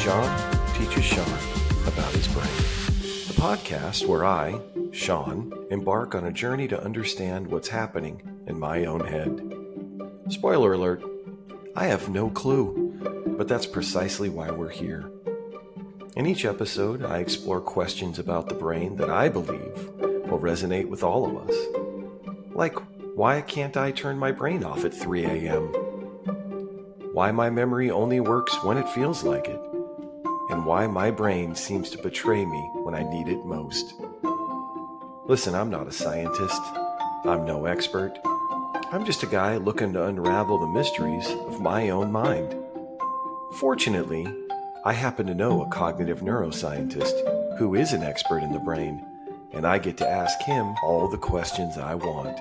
John Teaches Sean About His Brain, the podcast where I, Sean, embark on a journey to understand what's happening in my own head. Spoiler alert, I have no clue, but that's precisely why we're here. In each episode, I explore questions about the brain that I believe will resonate with all of us. Like, why can't I turn my brain off at 3 a.m.? Why my memory only works when it feels like it? And why my brain seems to betray me when I need it most. Listen, I'm not a scientist. I'm no expert. I'm just a guy looking to unravel the mysteries of my own mind. Fortunately, I happen to know a cognitive neuroscientist who is an expert in the brain, and I get to ask him all the questions I want.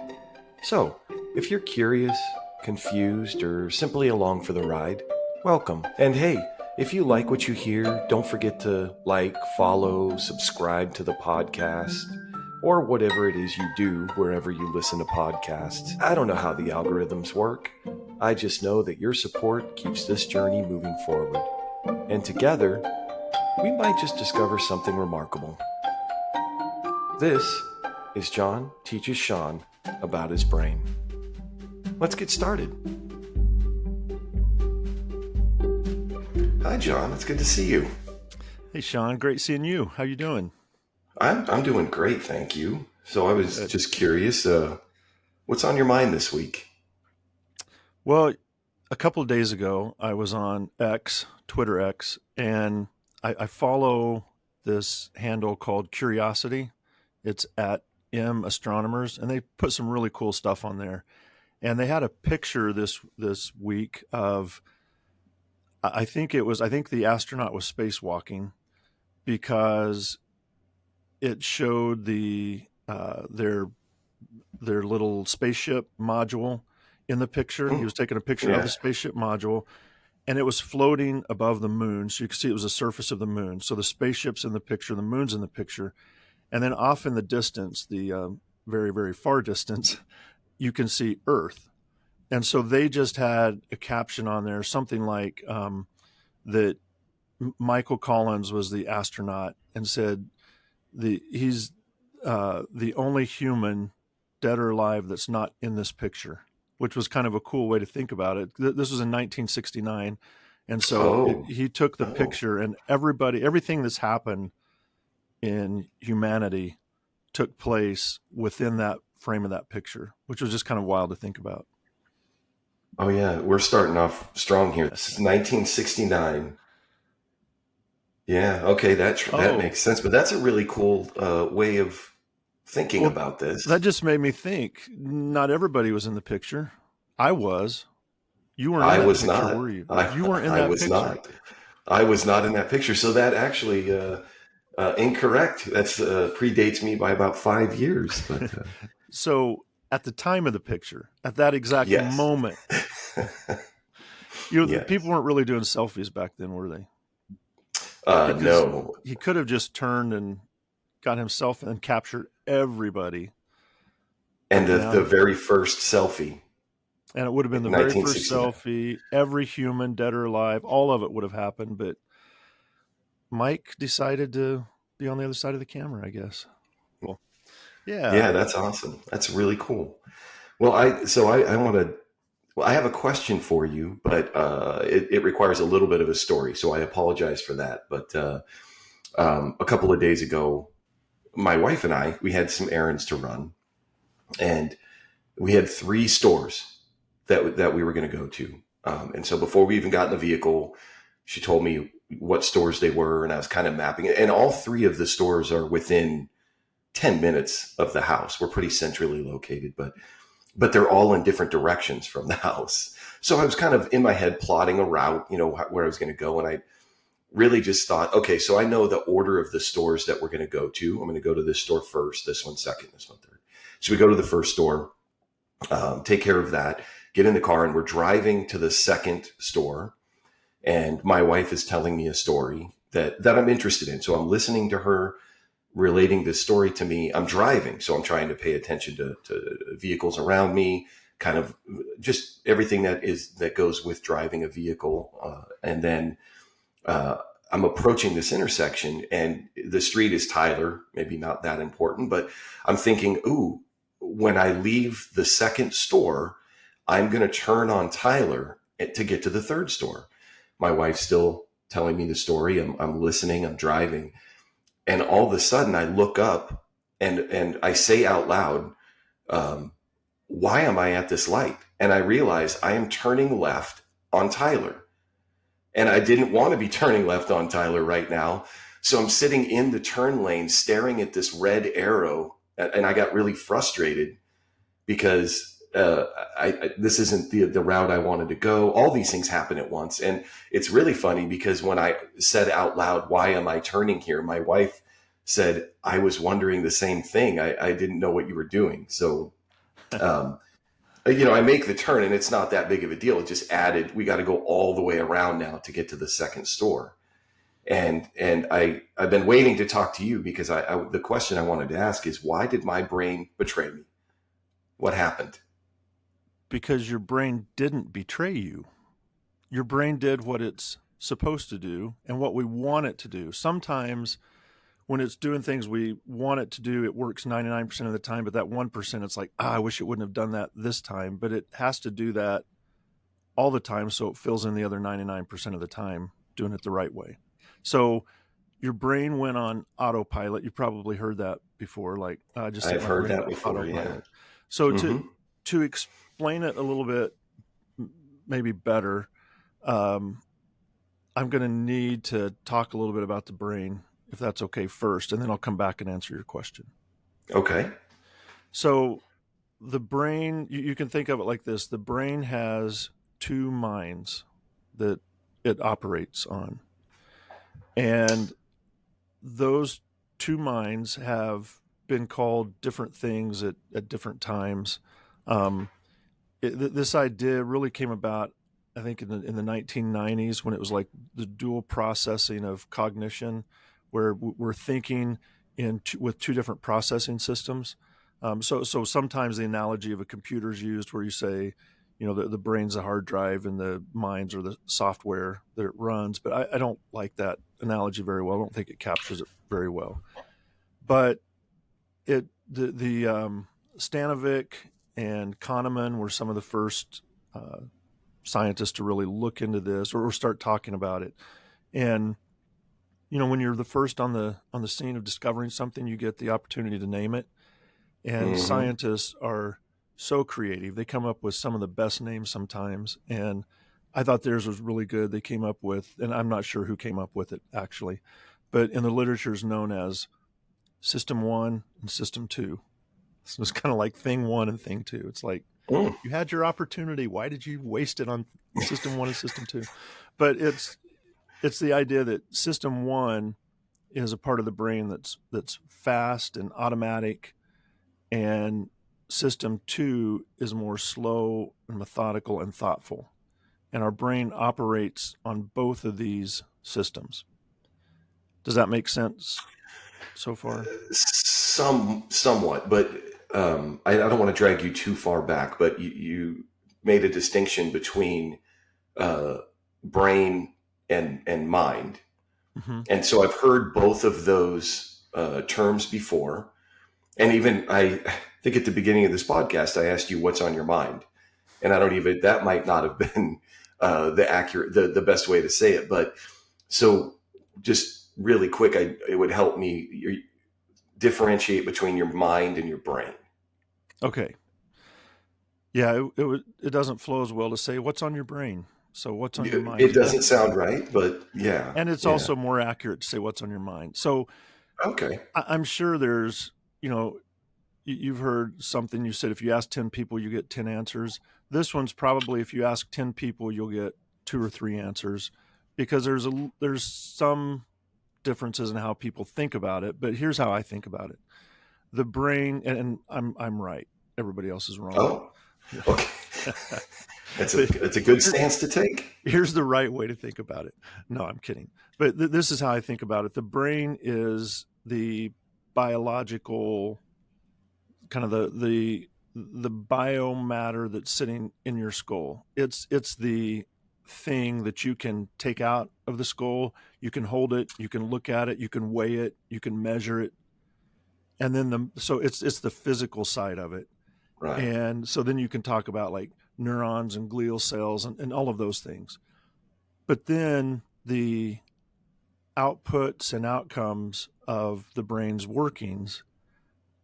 So, if you're curious, confused, or simply along for the ride, welcome. And hey, if you like what you hear, don't forget to like, follow, subscribe to the podcast, or whatever it is you do wherever you listen to podcasts. I don't know how the algorithms work. I just know that your support keeps this journey moving forward. And together, we might just discover something remarkable. This is John Teaches Sean About His Brain. Let's get started. Hi, John. It's good to see you. Hey, Sean. Great seeing you. How you doing? I'm doing great, thank you. So I was just curious, what's on your mind this week? Well, a couple of days ago, I was on X, Twitter X, and I follow this handle called Curiosity. It's at M Astronomers, and they put some really cool stuff on there. And they had a picture this week of, I think the astronaut was spacewalking because it showed their little spaceship module in the picture. He was taking a picture of the spaceship module, and it was floating above the moon. So you could see it was the surface of the moon. So the spaceship's in the picture, the moon's in the picture. And then off in the distance, the very, very far distance, you can see Earth. And so they just had a caption on there, something like that Michael Collins was the astronaut and said he's the only human, dead or alive, that's not in this picture, which was kind of a cool way to think about it. This was in 1969. And so he took the picture, and everything that's happened in humanity took place within that frame of that picture, which was just kind of wild to think about. Oh yeah, we're starting off strong here. This is 1969. Yeah, okay, that makes sense. But that's a really cool way of thinking about this. That just made me think. Not everybody was in the picture. I was. You weren't. I was not. Were you? You weren't in that picture. I was not. I was not in that picture. So that actually incorrect. That's predates me by about 5 years. But so. At the time of the picture, at that exact moment, people weren't really doing selfies back then, were they? No. He could have just turned and got himself and captured everybody. And the very first selfie. And it would have been the very first selfie. Every human, dead or alive, all of it would have happened. But Mike decided to be on the other side of the camera, I guess. Well. Yeah, that's awesome. That's really cool. Well, I have a question for you, but it requires a little bit of a story, so I apologize for that. But a couple of days ago, my wife and we had some errands to run, and we had 3 stores that we were going to go to. And so before we even got in the vehicle, she told me what stores they were, and I was kind of mapping it. And all 3 of the stores are within 10 minutes of the house. We're pretty centrally located, but they're all in different directions from the house. So I was kind of in my head plotting a route, where I was going to go. And I really just thought, okay, so I know the order of the stores that we're going to go to. I'm going to go to this store first, this one second, this one third. So we go to the first store, take care of that, get in the car, and we're driving to the second store. And my wife is telling me a story that I'm interested in. So I'm listening to her relating this story to me. I'm driving, so I'm trying to pay attention to vehicles around me, kind of just everything that goes with driving a vehicle. And then I'm approaching this intersection, and the street is Tyler, maybe not that important, but I'm thinking, ooh, when I leave the second store, I'm going to turn on Tyler to get to the third store. My wife's still telling me the story. I'm listening, I'm driving. And all of a sudden I look up and I say out loud, why am I at this light? And I realize I am turning left on Tyler. And I didn't want to be turning left on Tyler right now. So I'm sitting in the turn lane staring at this red arrow. And I got really frustrated because this isn't the route I wanted to go. All these things happen at once. And it's really funny because when I said out loud, why am I turning here? My wife said, I was wondering the same thing. I didn't know what you were doing. So, I make the turn and it's not that big of a deal. It just added, we got to go all the way around now to get to the second store. And I've been waiting to talk to you because the question I wanted to ask is, why did my brain betray me? What happened? Because your brain didn't betray you. Your brain did what it's supposed to do and what we want it to do. Sometimes when it's doing things we want it to do, it works 99% of the time, but that 1%, it's like, I wish it wouldn't have done that this time, but it has to do that all the time. So it fills in the other 99% of the time doing it the right way. So your brain went on autopilot. You probably heard that before. Like, I've heard that before. Yeah. So to explain it a little bit, maybe better, I'm going to need to talk a little bit about the brain, if that's okay first, and then I'll come back and answer your question. Okay. So the brain, you can think of it like this. The brain has two minds that it operates on. And those two minds have been called different things at different times. This idea really came about, I think, in the 1990s, when it was like the dual processing of cognition, where we're thinking with two different processing systems. So sometimes the analogy of a computer is used, where you say, the brain's a hard drive and the minds are the software that it runs. But I don't like that analogy very well. I don't think it captures it very well. But the Stanovic and Kahneman were some of the first scientists to really look into this or start talking about it. And when you're the first on the scene of discovering something, you get the opportunity to name it. And scientists are so creative. They come up with some of the best names sometimes. And I thought theirs was really good. They came up with, and I'm not sure who came up with it actually, but in the literature is known as System 1 and System 2. So it's kind of like Thing 1 and Thing 2. It's like, you had your opportunity. Why did you waste it on System 1 and System 2? But it's the idea that System 1 is a part of the brain that's fast and automatic, and System 2 is more slow and methodical and thoughtful. And our brain operates on both of these systems. Does that make sense so far? Somewhat, but I don't want to drag you too far back, but you made a distinction between brain and mind. Mm-hmm. And so I've heard both of those terms before. And even I think at the beginning of this podcast, I asked you what's on your mind. And that might not have been the best way to say it. But so just really quick, it would help me differentiate between your mind and your brain. Okay. Yeah, it doesn't flow as well to say what's on your brain. So what's on your mind? It doesn't sound right, but yeah. And it's also more accurate to say what's on your mind. So okay. I'm sure there's, you've heard something, you said if you ask 10 people, you get 10 answers. This one's probably, if you ask 10 people, you'll get 2 or 3 answers, because there's some differences in how people think about it. But here's how I think about it. The brain, and I'm right. Everybody else is wrong. Oh, okay. That's a good stance to take. Here's the right way to think about it. No, I'm kidding. But this is how I think about it. The brain is the biological, kind of the biomatter that's sitting in your skull. It's the thing that you can take out of the skull. You can hold it, you can look at it, you can weigh it, you can measure it. And then so it's the physical side of it. Right. And so then you can talk about like neurons and glial cells and all of those things. But then the outputs and outcomes of the brain's workings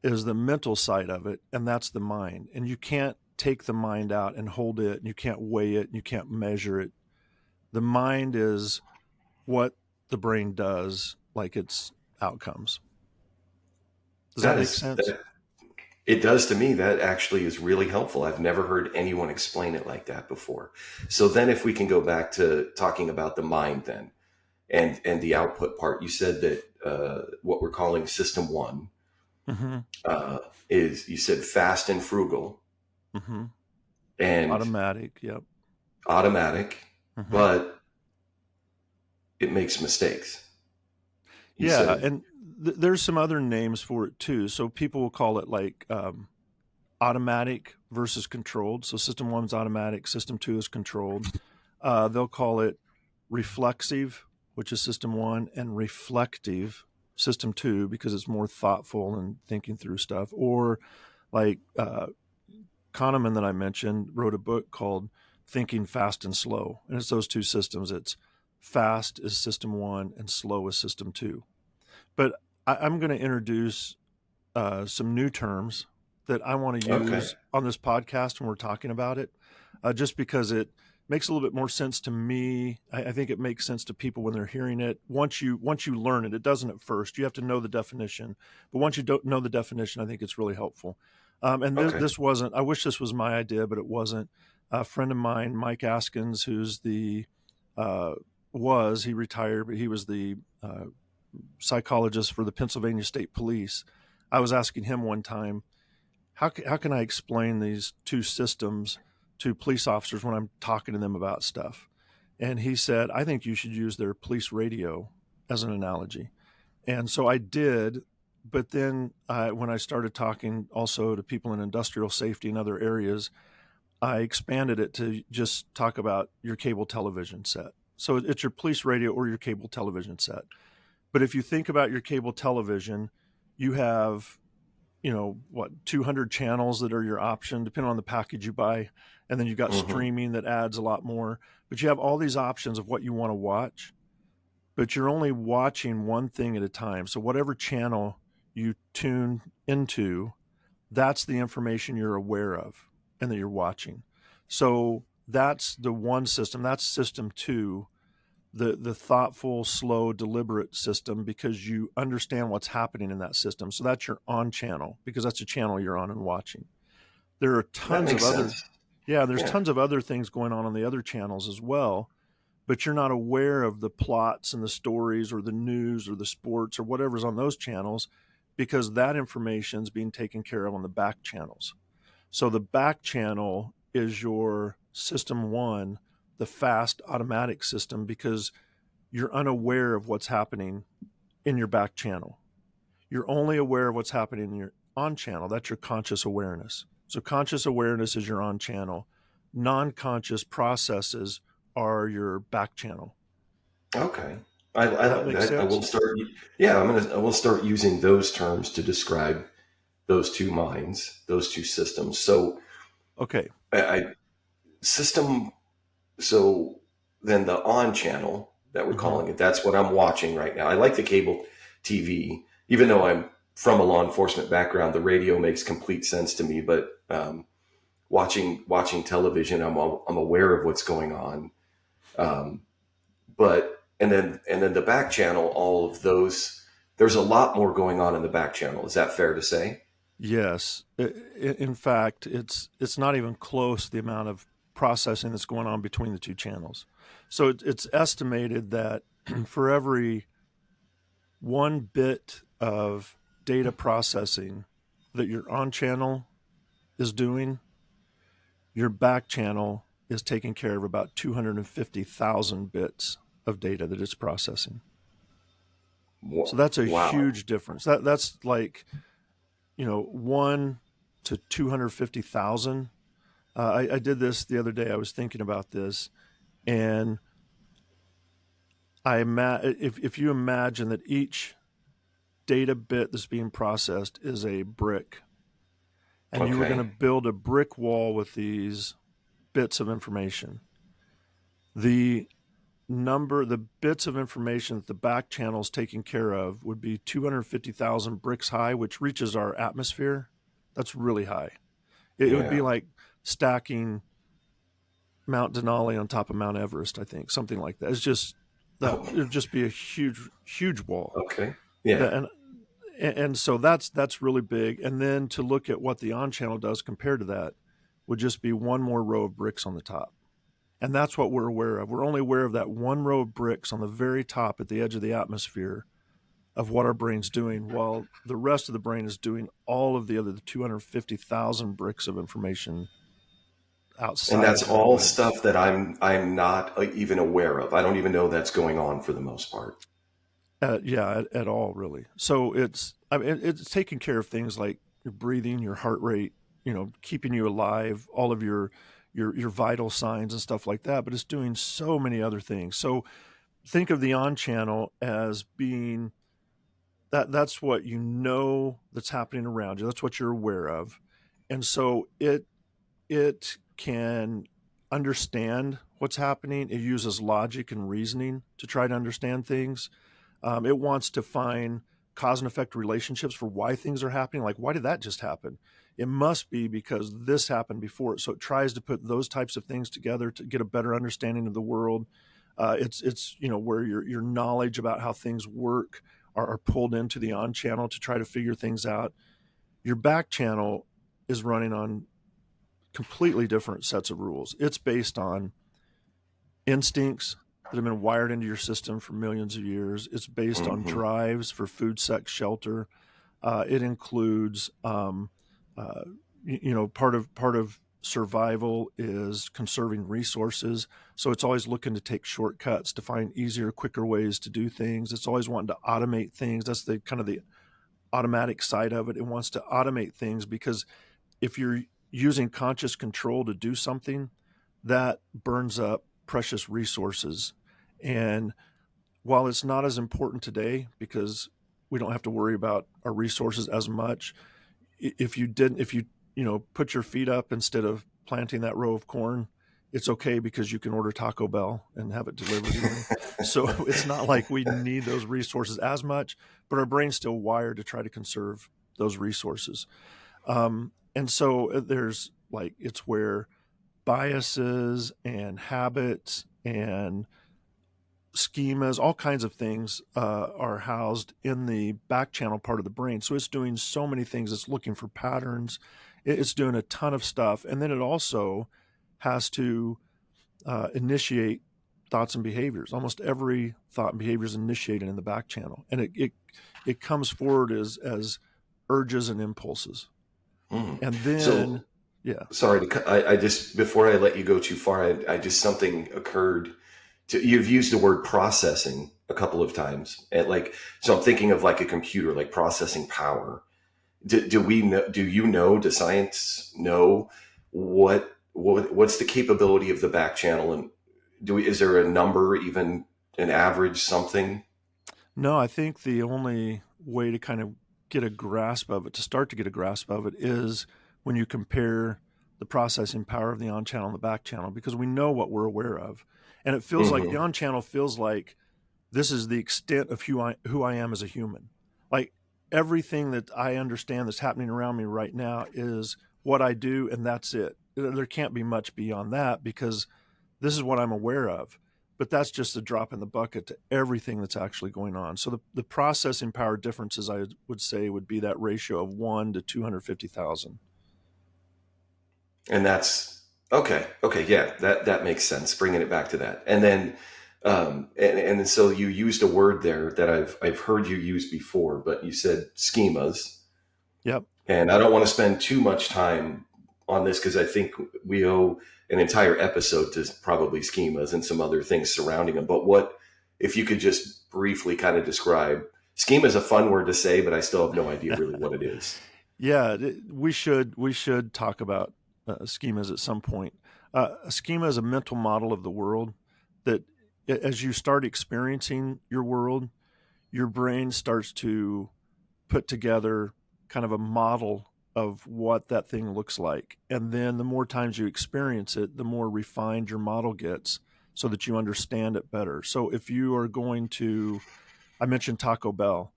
is the mental side of it, and that's the mind. And you can't take the mind out and hold it, and you can't weigh it, and you can't measure it. The mind is what the brain does, like its outcomes. Does that make sense? It does to me. That actually is really helpful. I've never heard anyone explain it like that before. So then if we can go back to talking about the mind then and the output part, you said that what we're calling system one Mm-hmm. is, you said fast and frugal Mm-hmm. and Automatic, yep. automatic, Mm-hmm. but it makes mistakes. You Yeah, said, and there's some other names for it too. So people will call it like automatic versus controlled. So system one's automatic, system two is controlled. They'll call it reflexive, which is system one, and reflective, system two, because it's more thoughtful and thinking through stuff. Or like Kahneman that I mentioned wrote a book called Thinking Fast and Slow. And it's those two systems. It's fast is system one and slow is system two. But I'm going to introduce some new terms that I want to okay, use on this podcast when we're talking about it, just because it makes a little bit more sense to me. I think it makes sense to people when they're hearing it. Once you learn it, it doesn't at first. You have to know the definition. But once you don't know the definition, I think it's really helpful. And okay, this wasn't, I wish this was my idea, but it wasn't. A friend of mine, Mike Askins, who's he retired, but he was the psychologist for the Pennsylvania State Police. I was asking him one time, how can I explain these two systems to police officers when I'm talking to them about stuff? And he said, I think you should use their police radio as an analogy. And so I did. But then when I started talking also to people in industrial safety and other areas, I expanded it to just talk about your cable television set. So it's your police radio or your cable television set. But if you think about your cable television, you have, 200 channels that are your option, depending on the package you buy. And then you've got mm-hmm, streaming that adds a lot more. But you have all these options of what you want to watch, but you're only watching one thing at a time. So whatever channel you tune into, that's the information you're aware of and that you're watching. So that's the one system. That's system two, the thoughtful, slow, deliberate system, because you understand what's happening in that system. So that's your on channel, because that's a channel you're on and watching. There are that tons of makes other, sense. there's Yeah. tons of other things going on the other channels as well, but you're not aware of the plots and the stories or the news or the sports or whatever's on those channels, because that information is being taken care of on the back channels. So the back channel is your system one, the fast automatic system, because you're unaware of what's happening in your back channel. You're only aware of what's happening in your on channel. That's your conscious awareness. So conscious awareness is your on channel. Non-conscious processes are your back channel. Okay. Does I that like make that. I will sense? start. Yeah, I will start using those terms to describe those two minds, those two systems. So Okay. I system. So then the on channel that we're Mm-hmm. calling it, that's what I'm watching right now. I like the cable TV, even though I'm from a law enforcement background. The radio makes complete sense to me, but watching television, I'm aware of what's going on. Um, but and then the back channel, all of those, there's a lot more going on in the back channel. Is that fair to say? Yes. In fact, it's not even close the amount of processing that's going on between the two channels. So it's estimated that for every 1 bit of data processing that your on channel is doing, your back channel is taking care of about 250,000 bits of data that it's processing. So that's a Wow. huge difference. That's like, 1 to 250,000. I did this the other day. I was thinking about this, And if you imagine that each data bit that's being processed is a brick, and you were going to Okay. build a brick wall with these bits of information, the the bits of information that the back channel is taking care of would be 250,000 bricks high, which reaches our atmosphere. That's really high. It would be Yeah. like stacking Mount Denali on top of Mount Everest, I think, something like that. It's just that Oh, it would just be a huge, huge wall. okay. Yeah. That, and so that's really big. And then to look at what the on channel does compared to that would just be one more row of bricks on the top. And that's what we're aware of. We're only aware of that one row of bricks on the very top at the edge of the atmosphere of what our brain's doing, while the rest of the brain is doing all of the other 250,000 bricks of information And outside that's of that all brain. stuff that I'm not even aware of. I don't even know that's going on for the most part. Yeah, at all, really. So it's taking care of things like your breathing, your heart rate, keeping you alive, all of your vital signs and stuff like that. But it's doing so many other things. So think of the on channel as being that's what that's happening around you. That's what you're aware of, and so it can understand what's happening. It uses logic and reasoning to try to understand things. It wants to find cause and effect relationships for why things are happening. Like, why did that just happen? It must be because this happened before. So it tries to put those types of things together to get a better understanding of the world. It's where your knowledge about how things work are pulled into the on channel to try to figure things out. Your back channel is running on completely different sets of rules. It's based on instincts that have been wired into your system for millions of years. It's based on Hmm. drives for food, sex, shelter. It includes, part of survival is conserving resources. So it's always looking to take shortcuts to find easier, quicker ways to do things. It's always wanting to automate things. That's the kind of the automatic side of it. It wants to automate things because if you're using conscious control to do something, that burns up precious resources. And while it's not as important today because we don't have to worry about our resources as much, if you put your feet up instead of planting that row of corn, it's okay because you can order Taco Bell and have it delivered even. So it's not like we need those resources as much, but our brain's still wired to try to conserve those resources. And so there's like, it's where biases and habits and schemas, all kinds of things are housed in the back channel part of the brain. So it's doing so many things. It's looking for patterns. It's doing a ton of stuff. And then it also has to initiate thoughts and behaviors. Almost every thought and behavior is initiated in the back channel. And it comes forward as urges and impulses. Mm. And So then, yeah. sorry to I just before I let you go too far, I just something occurred to you've used the word processing a couple of times. And like so I'm thinking of like a computer, like processing power. Do we know, does science know what's the capability of the back channel, and is there a number, even an average something? No, I think the only way to kind of get a grasp of it, to start to get a grasp of it, is when you compare the processing power of the on channel and the back channel, because we know what we're aware of. And it feels like the Hmm. on channel feels like this is the extent of who I am as a human. Like everything that I understand that's happening around me right now is what I do, and that's it. There can't be much beyond that because this is what I'm aware of. But that's just a drop in the bucket to everything that's actually going on. So the processing power differences, I would say, would be that ratio of 1 to 250,000. And that's okay. Okay, yeah, that makes sense. Bringing it back to that, and then and so you used a word there that I've heard you use before, but you said schemas, Yep. and I don't want to spend too much time on this because I think we owe an entire episode to probably schemas and some other things surrounding them. But what if you could just briefly kind of describe schema is a fun word to say, but I still have no idea really what it is. Yeah, we should talk about schemas at some point. A schema is a mental model of the world that as you start experiencing your world, your brain starts to put together kind of a model of what that thing looks like. And then the more times you experience it, the more refined your model gets so that you understand it better. So if you are going to, I mentioned Taco Bell,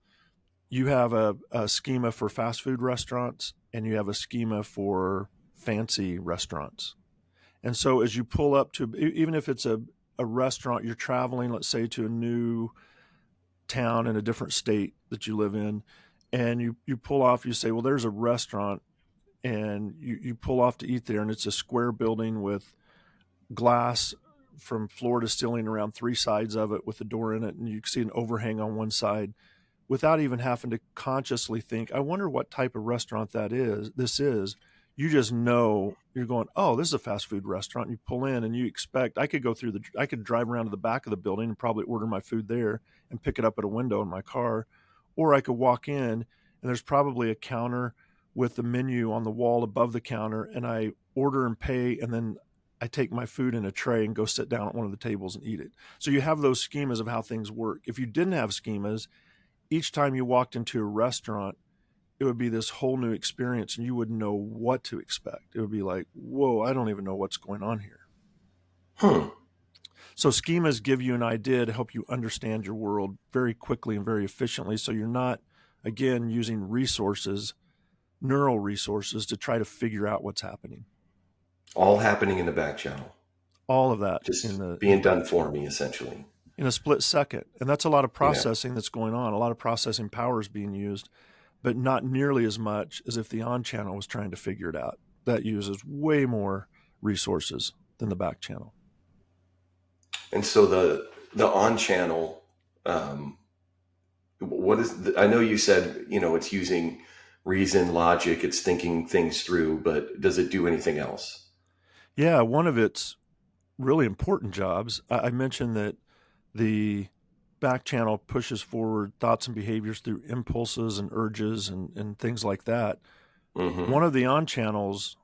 you have a schema for fast food restaurants and you have a schema for fancy restaurants. And so as you pull up to, even if it's a restaurant, you're traveling, let's say, to a new town in a different state that you live in, and you pull off, you say, well, there's a restaurant, and you pull off to eat there, and it's a square building with glass from floor to ceiling around 3 sides of it with a door in it, and you can see an overhang on one side without even having to consciously think, I wonder what type of restaurant this is. You just know, you're going, oh, this is a fast food restaurant. You pull in and you expect, I could drive around to the back of the building and probably order my food there and pick it up at a window in my car. Or I could walk in and there's probably a counter with the menu on the wall above the counter, and I order and pay, and then I take my food in a tray and go sit down at one of the tables and eat it. So you have those schemas of how things work. If you didn't have schemas, each time you walked into a restaurant, it would be this whole new experience, and you wouldn't know what to expect. It would be like, whoa, I don't even know what's going on here. So schemas give you an idea to help you understand your world very quickly and very efficiently. So you're not, again, using neural resources to try to figure out what's happening. All happening in the back channel. All of that. Just being done for me, essentially. In a split second. And that's a lot of processing that's going on. A lot of processing power is being used, but not nearly as much as if the on channel was trying to figure it out. That uses way more resources than the back channel. And so the on channel, I know you said, it's using reason, logic, it's thinking things through, but does it do anything else? Yeah, one of its really important jobs, I mentioned that the back channel pushes forward thoughts and behaviors through impulses and urges and things like that. Mm-hmm. One of the on channel's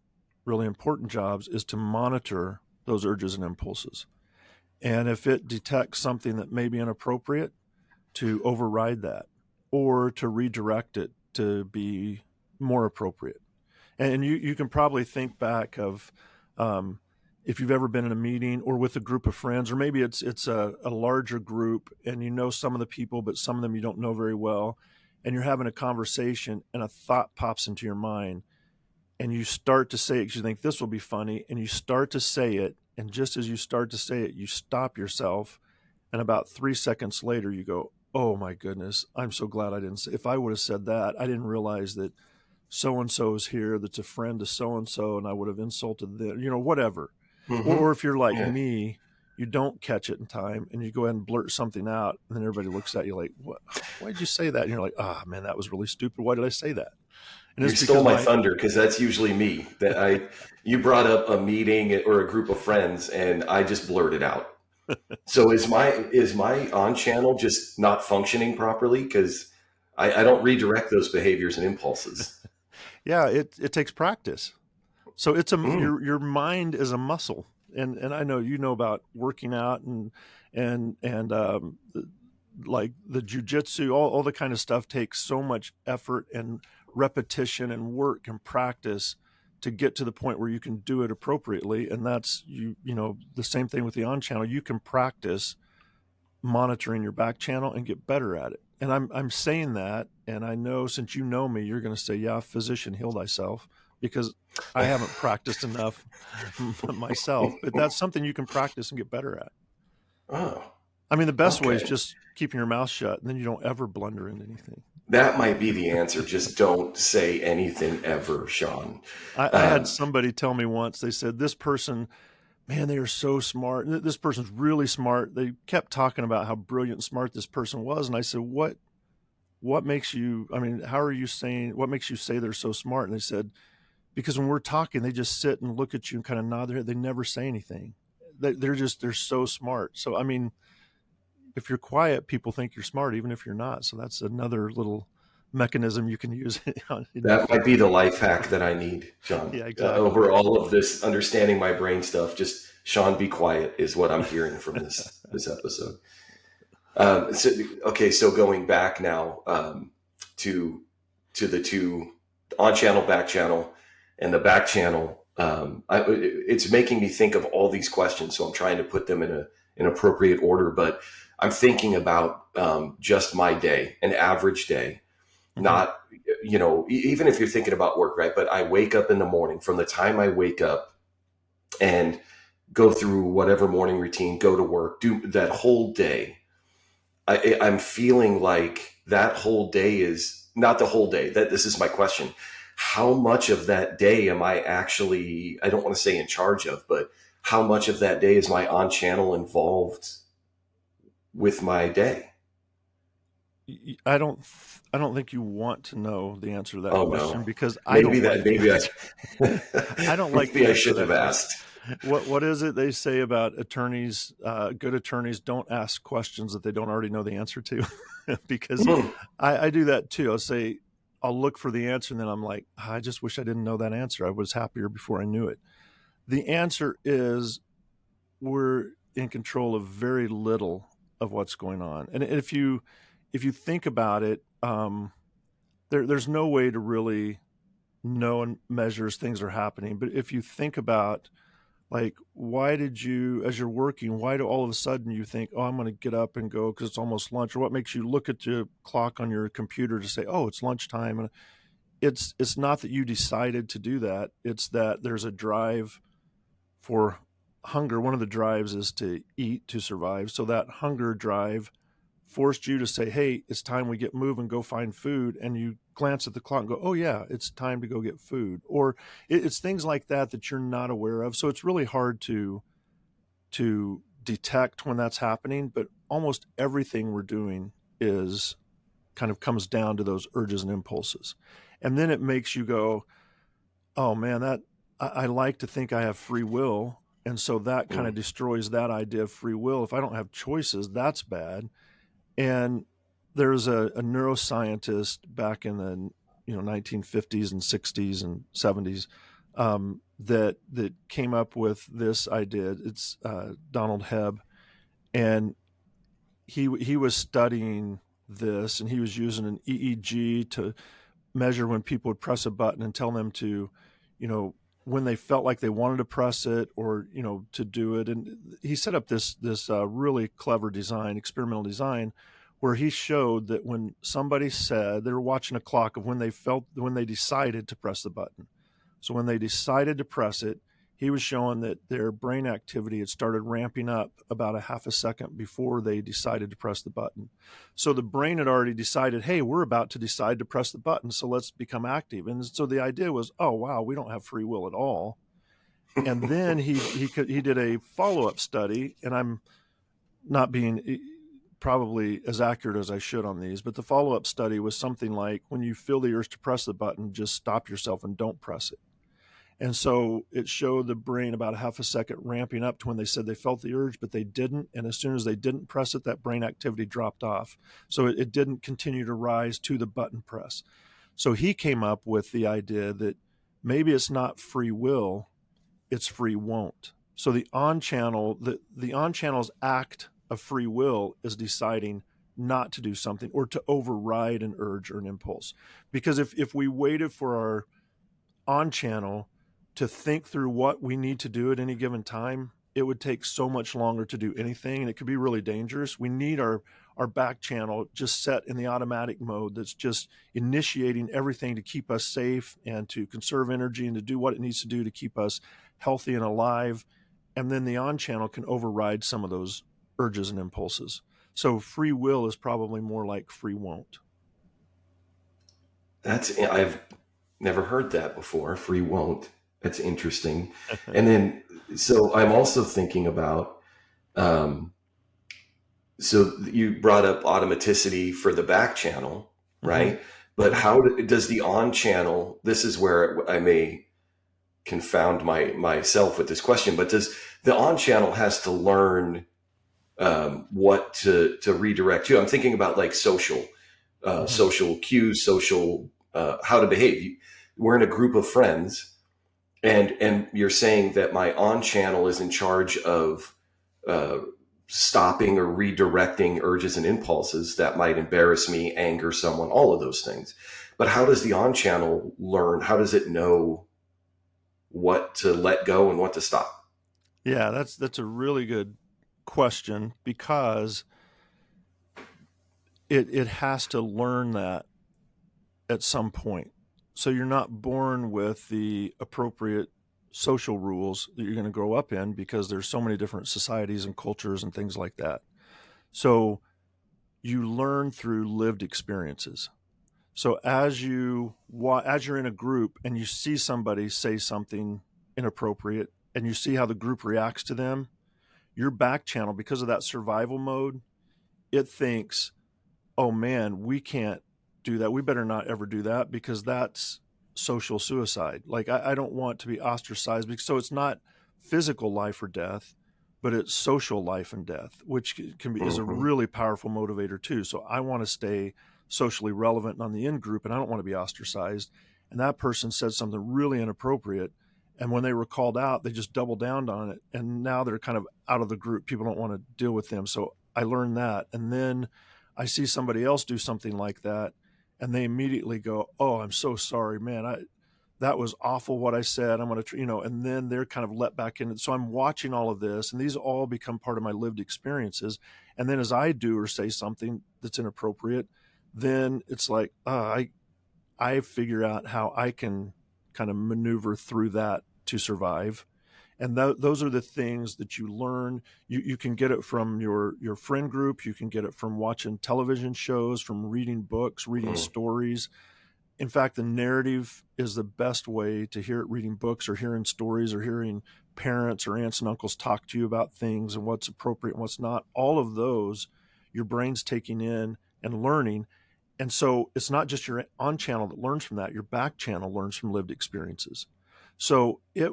really important jobs is to monitor those urges and impulses. And if it detects something that may be inappropriate, to override that or to redirect it to be more appropriate. And you can probably think back of if you've ever been in a meeting or with a group of friends, or maybe it's a larger group and you know some of the people, but some of them you don't know very well, and you're having a conversation and a thought pops into your mind and you start to say it because you think this will be funny, and you start to say it, and just as you start to say it, you stop yourself, and about 3 seconds later you go, oh my goodness, I'm so glad I didn't say. If I would have said that, I didn't realize that so-and-so is here, that's a friend to so-and-so, and I would have insulted them, whatever. Mm-hmm. Or if you're like me, you don't catch it in time and you go ahead and blurt something out, and then everybody looks at you like, what? Why did you say that? And you're like, oh man, that was really stupid. Why did I say that? And you stole my thunder, because that's usually me. You brought up a meeting or a group of friends and I just blurted out. So is my on channel just not functioning properly? Because I don't redirect those behaviors and impulses. Yeah, it takes practice. So it's your mind is a muscle, and I know about working out and like the jujitsu, all the kind of stuff takes so much effort and repetition and work and practice to get to the point where you can do it appropriately. And that's the same thing with the on channel. You can practice monitoring your back channel and get better at it. And I'm saying that, and I know since you know me, you're going to say, yeah, physician, heal thyself, because I haven't practiced enough myself. But that's something you can practice and get better at. Oh, I mean, the best way is just keeping your mouth shut, and then you don't ever blunder into anything. That might be the answer. Just don't say anything ever, Sean. I had somebody tell me once, they said, this person, man, they are so smart. This person's really smart. They kept talking about how brilliant and smart this person was. And I said, what makes you, how are you saying, what makes you say they're so smart? And they said, because when we're talking, they just sit and look at you and kind of nod their head. They never say anything. They're so smart. So, if you're quiet, people think you're smart, even if you're not. So that's another little mechanism you can use. That might be the life hack that I need, John. Yeah, exactly. Over all of this understanding my brain stuff, just Sean, be quiet is what I'm hearing from this. this episode. So going back now to the two on channel, back channel, and the back channel. It's making me think of all these questions, so I'm trying to put them in an appropriate order. But I'm thinking about just my day, an average day, not, even if you're thinking about work, right? But I wake up in the morning. From the time I wake up and go through whatever morning routine, go to work, do that whole day, I'm feeling like that whole day is not the whole day. That this is my question. How much of that day am I actually, I don't want to say in charge of, but how much of that day is my on channel involved with my day? I don't think you want to know the answer to that question, No. because I don't like maybe I should have asked. What is it they say about attorneys? Good attorneys don't ask questions that they don't already know the answer to, because I do that too. I'll look for the answer, and then I'm like, I just wish I didn't know that answer. I was happier before I knew it. The answer is we're in control of very little of what's going on. And if you think about it, there's no way to really know and measure as things are happening. But if you think about, like, why did you, as you're working, why do all of a sudden you think, oh, I'm going to get up and go because it's almost lunch? Or what makes you look at the clock on your computer to say, oh, it's lunchtime? And it's not that you decided to do that. It's that there's a drive for hunger. One of the drives is to eat, to survive. So that hunger drive forced you to say, hey, it's time we get moving, go find food. And you glance at the clock and go, oh yeah, it's time to go get food. Or it's things like that you're not aware of. So it's really hard to detect when that's happening, but almost everything we're doing is kind of comes down to those urges and impulses. And then it makes you go, oh man, that I like to think I have free will. And so that kind of destroys that idea of free will. If I don't have choices, that's bad. And there's a neuroscientist back in the 1950s and 60s and 70s that came up with this idea. It's Donald Hebb, and he was studying this, and he was using an EEG to measure when people would press a button and tell them to, when they felt like they wanted to press it or to do it. And he set up this really clever experimental design, where he showed that when somebody said, they were watching a clock of when they decided to press the button. So when they decided to press it, he was showing that their brain activity had started ramping up about a half a second before they decided to press the button. So the brain had already decided, hey, we're about to decide to press the button, so let's become active. And so the idea was, oh, wow, we don't have free will at all. And then he did a follow-up study, and I'm not being probably as accurate as I should on these, but the follow-up study was something like, when you feel the urge to press the button, just stop yourself and don't press it. And so it showed the brain about a half a second ramping up to when they said they felt the urge, but they didn't. And as soon as they didn't press it, that brain activity dropped off. So it didn't continue to rise to the button press. So he came up with the idea that maybe it's not free will, it's free won't. So the on channel's act of free will is deciding not to do something or to override an urge or an impulse. Because if we waited for our on channel to think through what we need to do at any given time, it would take so much longer to do anything, and it could be really dangerous. We need our back channel just set in the automatic mode that's just initiating everything to keep us safe and to conserve energy and to do what it needs to do to keep us healthy and alive. And then the on channel can override some of those urges and impulses. So free will is probably more like free won't. I've never heard that before. Free won't. That's interesting. And then, so I'm also thinking about, so you brought up automaticity for the back channel, right? Mm-hmm. But how does the on channel, this is where I may confound myself with this question, but does the on channel has to learn what to redirect to? I'm thinking about like social cues, how to behave. We're in a group of friends, and you're saying that my on channel is in charge of stopping or redirecting urges and impulses that might embarrass me, anger someone, all of those things. But how does the on channel learn? How does it know what to let go and what to stop? Yeah, that's a really good question, because it has to learn that at some point. So you're not born with the appropriate social rules that you're going to grow up in, because there's so many different societies and cultures and things like that. So you learn through lived experiences. So as you're in a group and you see somebody say something inappropriate and you see how the group reacts to them, your back channel, because of that survival mode, it thinks, oh man, we can't do that. We better not ever do that, because that's social suicide. Like, I don't want to be ostracized. So it's not physical life or death, but it's social life and death, which is a Mm-hmm. really powerful motivator too. So I want to stay socially relevant and on the in group, and I don't want to be ostracized. And that person said something really inappropriate, and when they were called out, they just doubled down on it, and now they're kind of out of the group. People don't want to deal with them. So I learned that, and then I see somebody else do something like that, and they immediately go, "Oh, I'm so sorry, man. That was awful what I said. I'm going to, and then they're kind of let back in. So I'm watching all of this, and these all become part of my lived experiences. And then as I do or say something that's inappropriate, then it's like, I figure out how I can kind of maneuver through that to survive. And those are the things that you learn. You can get it from your friend group. You can get it from watching television shows, from reading books, reading Mm. stories. In fact, the narrative is the best way to hear it, reading books or hearing stories or hearing parents or aunts and uncles talk to you about things and what's appropriate and what's not. All of those, your brain's taking in and learning. And so it's not just your on channel that learns from that, your back channel learns from lived experiences. So if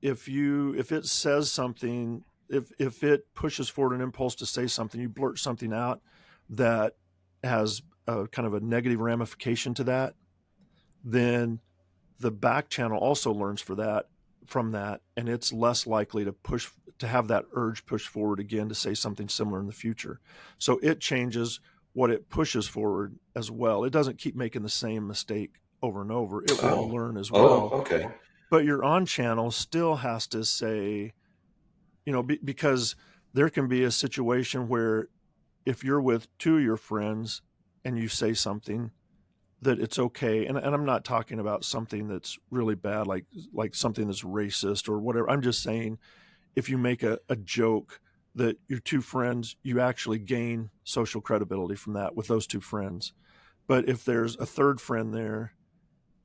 it says something, if it pushes forward an impulse to say something, you blurt something out that has a kind of a negative ramification to that, then the back channel also learns from that, and it's less likely to have that urge push forward again to say something similar in the future. So it changes what it pushes forward as well. It doesn't keep making the same mistake over and over. It will Oh, learn as oh, well. okay. But your on channel still has to say, because there can be a situation where if you're with two of your friends and you say something, that it's okay. And I'm not talking about something that's really bad, like something that's racist or whatever. I'm just saying, if you make a joke that your two friends, you actually gain social credibility from that with those two friends. But if there's a third friend there,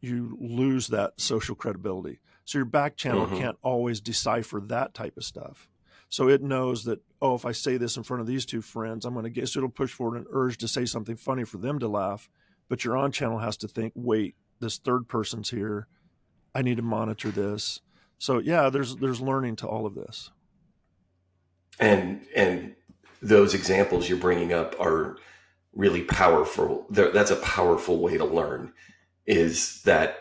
you lose that social credibility. So your back channel Mm-hmm. can't always decipher that type of stuff. So it knows that, oh, if I say this in front of these two friends, I'm going to get, so it'll push forward an urge to say something funny for them to laugh. But your on channel has to think, wait, this third person's here. I need to monitor this. So yeah, there's learning to all of this. And those examples you're bringing up are really powerful. That's a powerful way to learn, is that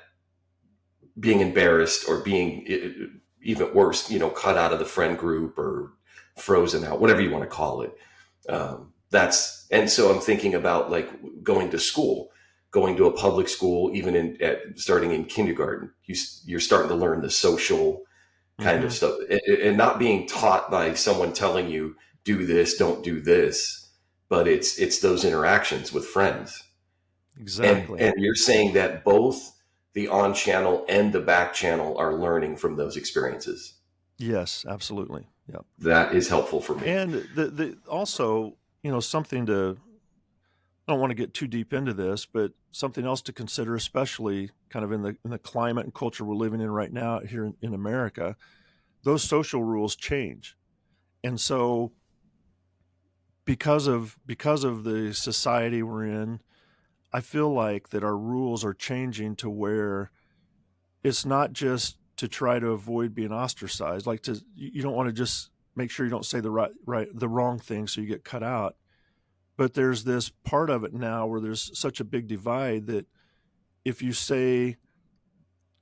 being embarrassed or being even worse, cut out of the friend group or frozen out, whatever you want to call it. And so I'm thinking about like going to school, going to a public school, even starting in kindergarten. You're starting to learn the social kind of Mm-hmm. stuff, and not being taught by someone telling you do this, don't do this, but it's those interactions with friends. and Exactly. and you're saying that both the on channel and the back channel are learning from those experiences. Yes, absolutely. Yeah. That is helpful for me. And the also, something to, I don't want to get too deep into this, but something else to consider, especially kind of in the climate and culture we're living in right now here in America, those social rules change. And so because of the society we're in, I feel like that our rules are changing to where it's not just to try to avoid being ostracized, like you don't want to just make sure you don't say the wrong thing so you get cut out. But there's this part of it now where there's such a big divide that if you say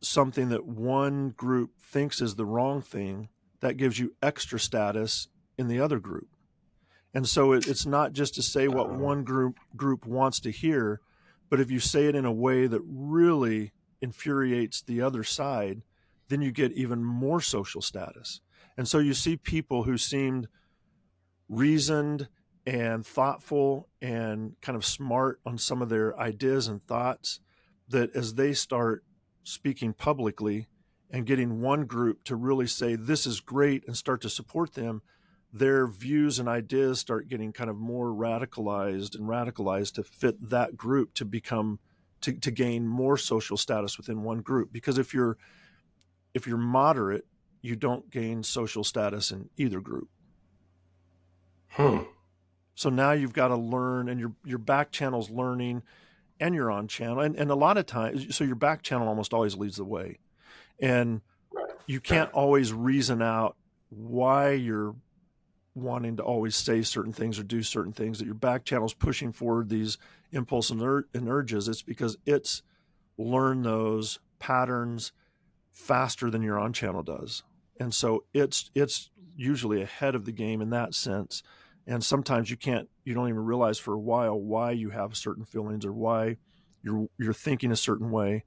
something that one group thinks is the wrong thing, that gives you extra status in the other group. And so it's not just to say what one group wants to hear, but if you say it in a way that really infuriates the other side, then you get even more social status. And so you see people who seemed reasoned and thoughtful and kind of smart on some of their ideas and thoughts, that as they start speaking publicly and getting one group to really say this is great and start to support them, their views and ideas start getting kind of more radicalized to fit that group, to become to gain more social status within one group. Because if you're moderate, you don't gain social status in either group. So now you've got to learn, and your back channel's learning, and you're on channel, and a lot of times, so your back channel almost always leads the way, and you can't always reason out why you're wanting to always say certain things or do certain things, that your back channel's pushing forward these impulses and urges. It's because it's learned those patterns faster than your on channel does, and so it's usually ahead of the game in that sense. And sometimes you don't even realize for a while why you have certain feelings or why you're thinking a certain way,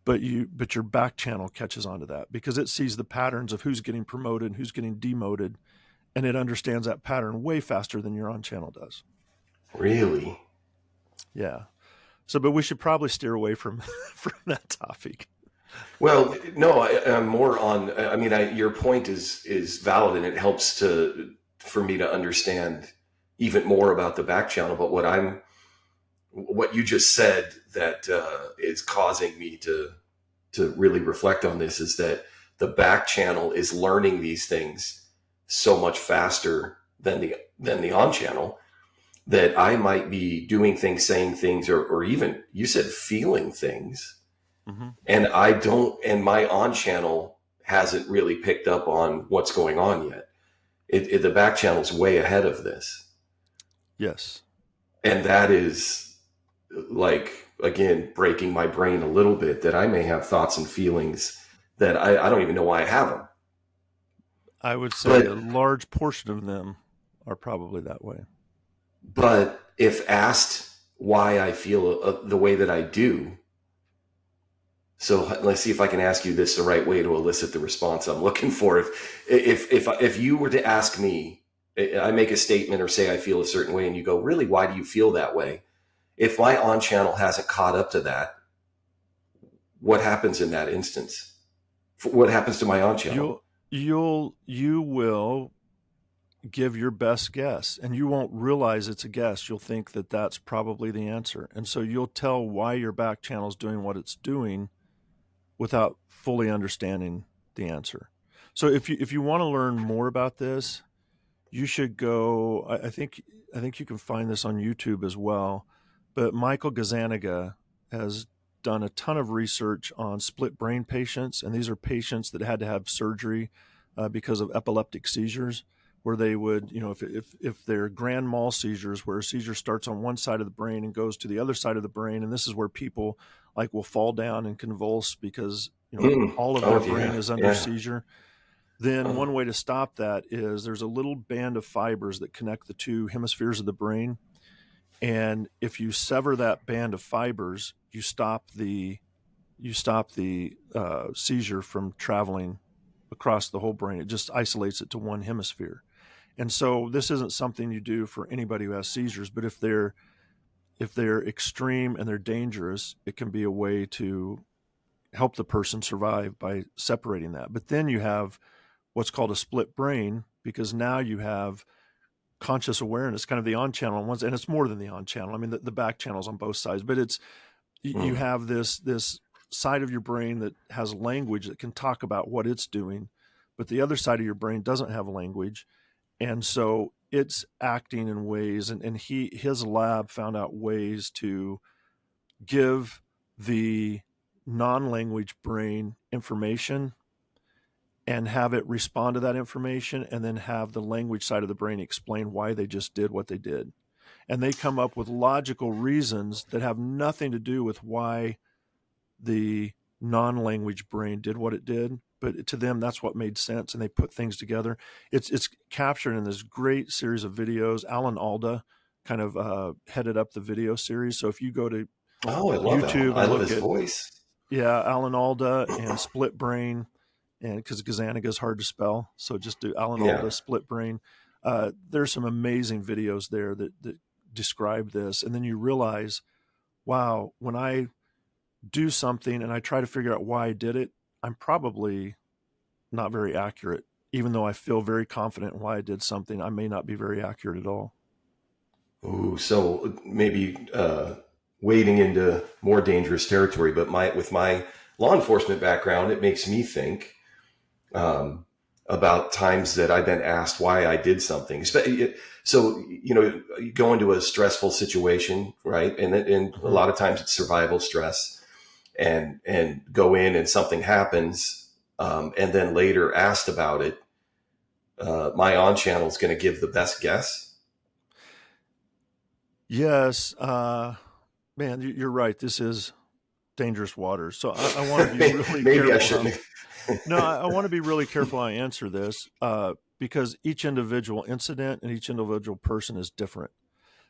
but your back channel catches on to that because it sees the patterns of who's getting promoted and who's getting demoted, and it understands that pattern way faster than your on channel does. Really? Yeah. So, but we should probably steer away from that topic. Well, no, I'm more on. I mean, your point is valid, and it helps for me to understand even more about the back channel. But what you just said that is causing me to really reflect on this is that the back channel is learning these things so much faster than the on channel, that I might be doing things, saying things, or even you said feeling things, and and my on channel hasn't really picked up on what's going on yet. The back channel's way ahead of this. Yes. And that is, like, again, breaking my brain a little bit, that I may have thoughts and feelings that I don't even know why I have them. I would say a large portion of them are probably that way. But if asked why I feel the way that I do, so let's see if I can ask you this the right way to elicit the response I'm looking for. If you were to ask me, I make a statement or say I feel a certain way, and you go, really, why do you feel that way? If my on channel hasn't caught up to that, what happens in that instance? What happens to my on channel? You will give your best guess, and you won't realize it's a guess. You'll think that that's probably the answer, and so you'll tell why your back channel is doing what it's doing without fully understanding the answer. So if you want to learn more about this, you should go. I think you can find this on YouTube as well. But Michael Gazzaniga has done a ton of research on split brain patients, and these are patients that had to have surgery because of epileptic seizures, where they would, if they're grand mal seizures, where a seizure starts on one side of the brain and goes to the other side of the brain, and this is where people will fall down and convulse because all of their brain is under seizure. Then one way to stop that is there's a little band of fibers that connect the two hemispheres of the brain, and if you sever that band of fibers, you stop the seizure from traveling across the whole brain. It just isolates it to one hemisphere. And so this isn't something you do for anybody who has seizures, but if they're extreme and they're dangerous, it can be a way to help the person survive by separating that. But then you have what's called a split brain, because now you have conscious awareness, kind of the on channel ones, and it's more than the on channel. I mean, the back channel's on both sides, but it's you have this side of your brain that has language that can talk about what it's doing, but the other side of your brain doesn't have language. And so it's acting in ways, and his lab found out ways to give the non-language brain information and have it respond to that information, and then have the language side of the brain explain why they just did what they did. And they come up with logical reasons that have nothing to do with why the non-language brain did what it did, but to them, that's what made sense. And they put things together. It's captured in this great series of videos. Alan Alda kind of headed up the video series. So if you go to Oh, I love Alan. YouTube I and love look his at, voice. yeah, Alan Alda and Split Brain, and because Gazzaniga is hard to spell, so just do Alan Yeah. Alda, Split Brain. There's some amazing videos there that describe this, and then you realize, wow, when I do something and I try to figure out why I did it, I'm probably not very accurate. Even though I feel very confident in why I did something, I may not be very accurate at all. Ooh, so maybe wading into more dangerous territory, but with my law enforcement background, it makes me think about times that I've been asked why I did something. So, you go into a stressful situation, right? And a lot of times it's survival stress, and go in and something happens, and then later asked about it. My on channel is going to give the best guess. Yes, man, you're right. This is dangerous waters. So I want to be really Maybe careful. I shouldn't. No, I want to be really careful how I answer this, because each individual incident and each individual person is different.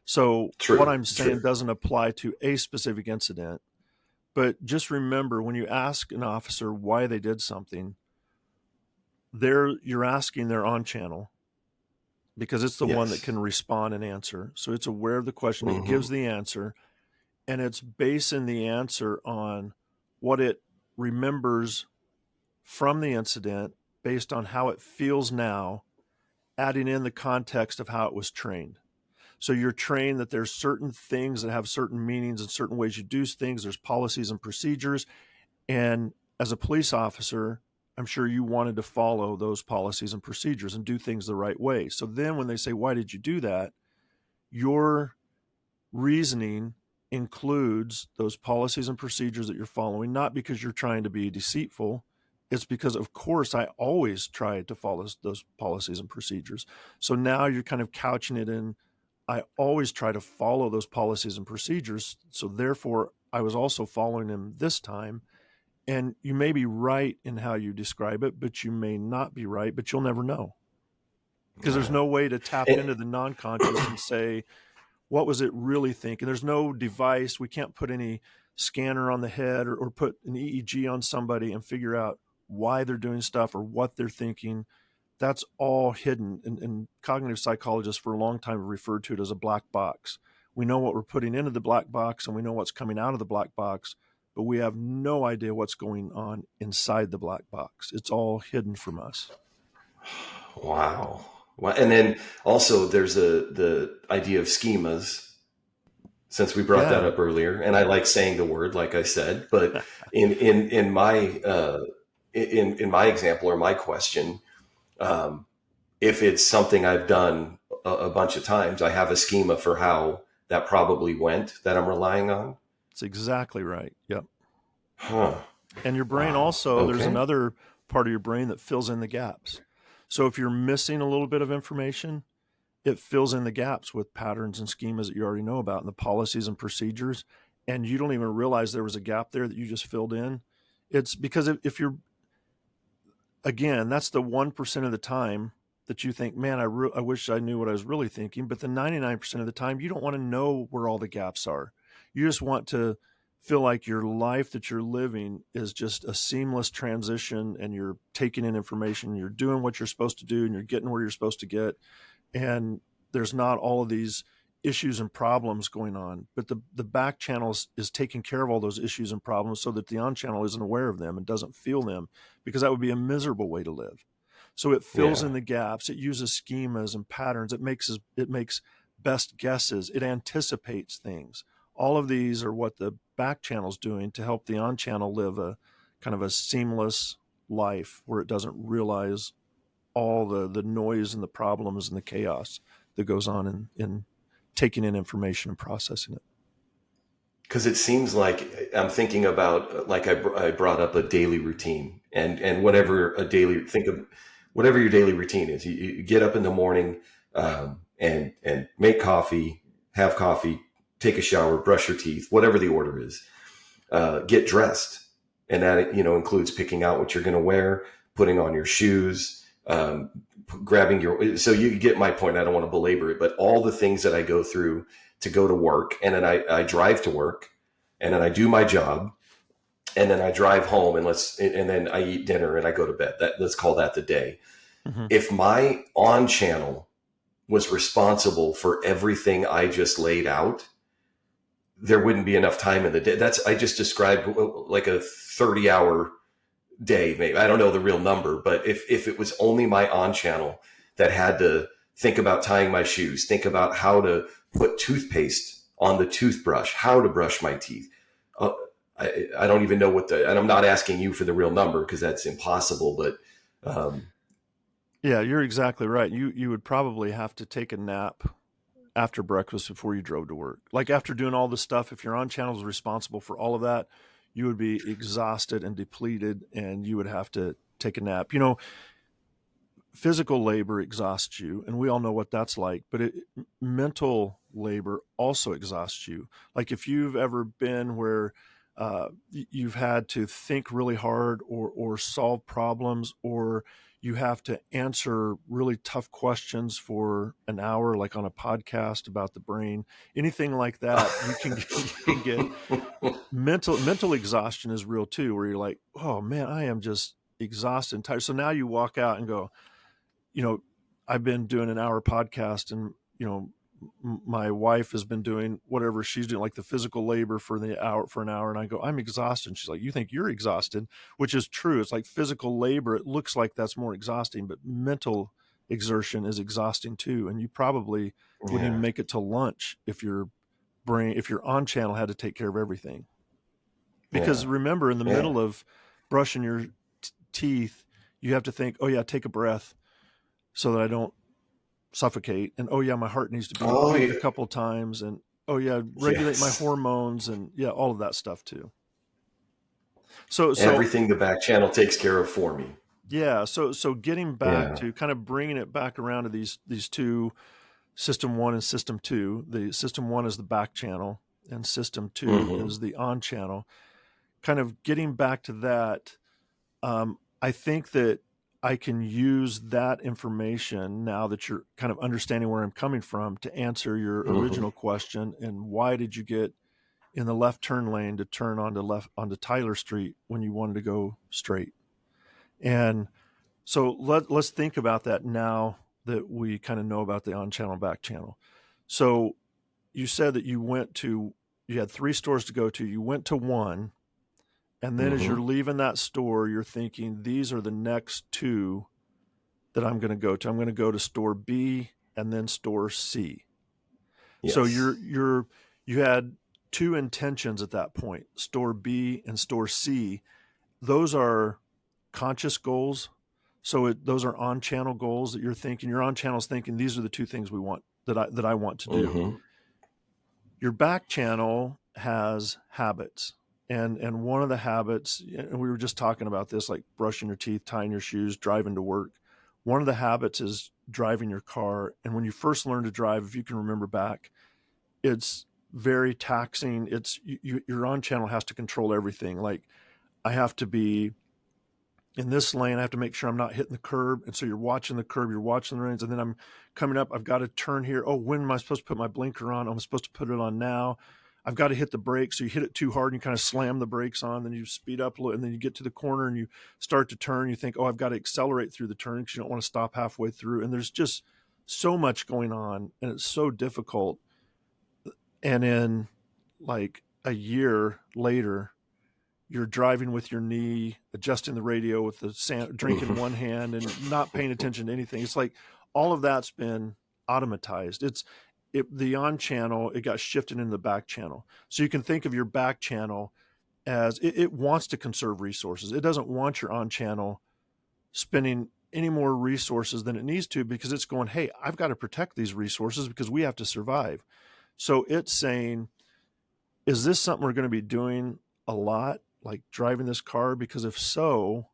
So True, what I'm saying true. doesn't apply to a specific incident, but just remember, when you ask an officer why they did something, you're asking their on channel, because it's the one that Yes. can respond and answer. So it's aware of the question, it Mhm. gives the answer, and it's basing the answer on what it remembers from the incident based on how it feels now, adding in the context of how it was trained. So you're trained that there's certain things that have certain meanings and certain ways you do things. There's policies and procedures. And as a police officer, I'm sure you wanted to follow those policies and procedures and do things the right way. So then when they say, why did you do that? Your reasoning includes those policies and procedures that you're following, not because you're trying to be deceitful. It's because, of course, I always try to follow those policies and procedures. So now you're kind of couching it in, I always try to follow those policies and procedures. So therefore, I was also following them this time. And you may be right in how you describe it, but you may not be right, but you'll never know. Because there's no way to tap And- into the non-conscious and say, what was it really thinking? There's no device. We can't put any scanner on the head or put an EEG on somebody and figure out why they're doing stuff or what they're thinking. That's all hidden. And cognitive psychologists for a long time have referred to it as a black box. We know what we're putting into the black box and we know what's coming out of the black box, but we have no idea what's going on inside the black box. It's all hidden from us. Wow. And then also there's the idea of schemas, since we brought that up earlier, and I like saying the word, like I said, but in my in my example or my question, if it's something I've done a bunch of times, I have a schema for how that probably went that I'm relying on. That's exactly right. Yep. Huh. And your brain also, there's another part of your brain that fills in the gaps. So if you're missing a little bit of information, it fills in the gaps with patterns and schemas that you already know about and the policies and procedures. And you don't even realize there was a gap there that you just filled in. It's because if you're, again, that's the 1% of the time that you think, man, I wish I knew what I was really thinking. But the 99% of the time, you don't want to know where all the gaps are. You just want to feel like your life that you're living is just a seamless transition, and you're taking in information, you're doing what you're supposed to do, and you're getting where you're supposed to get. And there's not all of these issues and problems going on. But the back channel is taking care of all those issues and problems so that the on channel isn't aware of them and doesn't feel them, because that would be a miserable way to live. So it fills in the gaps. It uses schemas and patterns. It makes best guesses. It anticipates things. All of these are what the back channel is doing to help the on channel live a kind of a seamless life where it doesn't realize all the noise and the problems and the chaos that goes on in taking in information and processing it. Because it seems like I'm thinking about, like I brought up a daily routine, and whatever your daily routine is. You get up in the morning, and make coffee, have coffee, take a shower, brush your teeth, whatever the order is, get dressed. And that, includes picking out what you're going to wear, putting on your shoes, grabbing so you get my point. I don't want to belabor it, but all the things that I go through to go to work, and then I drive to work, and then I do my job, and then I drive home, and then I eat dinner and I go to bed. Let's call that the day. Mm-hmm. If my on channel was responsible for everything I just laid out, there wouldn't be enough time in the day. I just described like a 30-hour day, maybe. I don't know the real number, but if it was only my on channel that had to think about tying my shoes, think about how to put toothpaste on the toothbrush, how to brush my teeth. I don't even know and I'm not asking you for the real number because that's impossible, but yeah, you're exactly right. You would probably have to take a nap after breakfast before you drove to work. Like after doing all this stuff, if your on channel is responsible for all of that, you would be exhausted and depleted, and you would have to take a nap. Physical labor exhausts you, and we all know what that's like, but mental labor also exhausts you. Like if you've ever been where you've had to think really hard or solve problems, or you have to answer really tough questions for an hour, like on a podcast about the brain, anything like that, you can get mental exhaustion is real too, where you're like, oh man, I am just exhausted and tired. So now you walk out and go, I've been doing an hour podcast, and my wife has been doing whatever she's doing, like the physical labor for an hour. And I go, I'm exhausted. And she's like, you think you're exhausted, which is true. It's like physical labor. It looks like that's more exhausting, but mental exertion is exhausting too. And you probably wouldn't even make it to lunch if your on channel had to take care of everything. Because remember, in the middle of brushing your teeth, you have to think, oh yeah, take a breath so that I don't suffocate, and oh yeah, my heart needs to beat a couple times, and oh yeah, regulate my hormones, and yeah, all of that stuff too. So everything the back channel takes care of for me. Yeah. So getting back to kind of bringing it back around to these two, system 1 and system 2. The system 1 is the back channel, and system 2 is the on channel. Kind of getting back to that, I think that I can use that information now that you're kind of understanding where I'm coming from to answer your original question. And why did you get in the left turn lane to turn onto Tyler Street when you wanted to go straight? And so let's think about that now that we kind of know about the on channel, back channel. So you said that you had 3 stores to go to. You went to one. And then as you're leaving that store, you're thinking, these are the next 2 that I'm going to go to. I'm going to go to store B and then store C. Yes. So you had 2 intentions at that point, store B and store C. Those are conscious goals. So those are on-channel goals that you're thinking. Your on-channel is thinking, these are the 2 things we want that I want to do. Your back channel has habits. And one of the habits, and we were just talking about this, like brushing your teeth, tying your shoes, driving to work. One of the habits is driving your car. And when you first learn to drive, if you can remember back, it's very taxing. Your on channel has to control everything. Like, I have to be in this lane. I have to make sure I'm not hitting the curb. And so you're watching the curb, you're watching the lanes, and then I'm coming up. I've got to turn here. Oh, when am I supposed to put my blinker on? I'm supposed to put it on now. I've got to hit the brakes. So you hit it too hard and you kind of slam the brakes on, then you speed up a little, and then you get to the corner and you start to turn. You think, oh, I've got to accelerate through the turn because you don't want to stop halfway through. And there's just so much going on, and it's so difficult. And then like a year later, you're driving with your knee, adjusting the radio with the drink in one hand and not paying attention to anything. It's like all of that's been automatized. The on channel, it got shifted into the back channel. So you can think of your back channel as it wants to conserve resources. It doesn't want your on channel spending any more resources than it needs to, because it's going, hey, I've got to protect these resources because we have to survive. So it's saying, is this something we're going to be doing a lot, like driving this car? Because if so,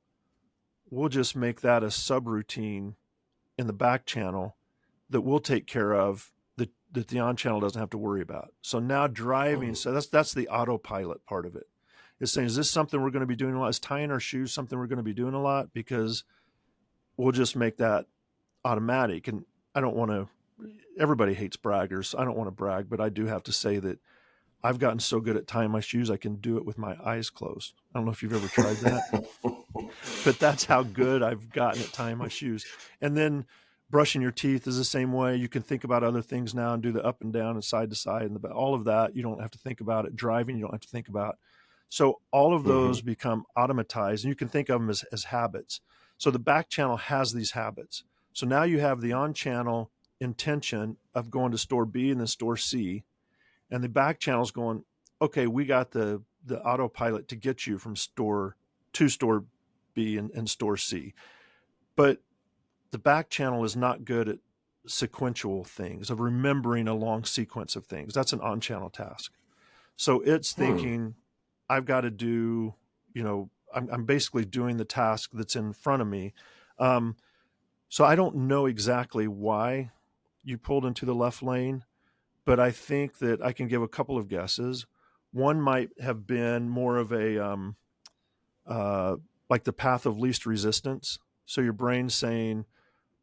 we'll just make that a subroutine in the back channel that we'll take care of, that the on channel doesn't have to worry about. So now driving, so that's the autopilot part of it. It's saying, is this something we're going to be doing a lot? Is tying our shoes something we're going to be doing a lot? Because we'll just make that automatic. And I don't want to, everybody hates braggers. I don't want to brag, but I do have to say that I've gotten so good at tying my shoes, I can do it with my eyes closed. I don't know if you've ever tried that, but that's how good I've gotten at tying my shoes. And then brushing your teeth is the same way. You can think about other things now and do the up and down and side to side and all of that. You don't have to think about it. Driving, you don't have to think about. So all of those become automatized, and you can think of them as habits. So the back channel has these habits. So now you have the on channel intention of going to store B and then store C. And the back channel's going, okay, we got the autopilot to get you from store to store B and store C. But the back channel is not good at sequential things, of remembering a long sequence of things. That's an on-channel task. So it's thinking, I've got to do, I'm basically doing the task that's in front of me. So I don't know exactly why you pulled into the left lane, but I think that I can give a couple of guesses. One might have been more of a, like the path of least resistance. So your brain's saying,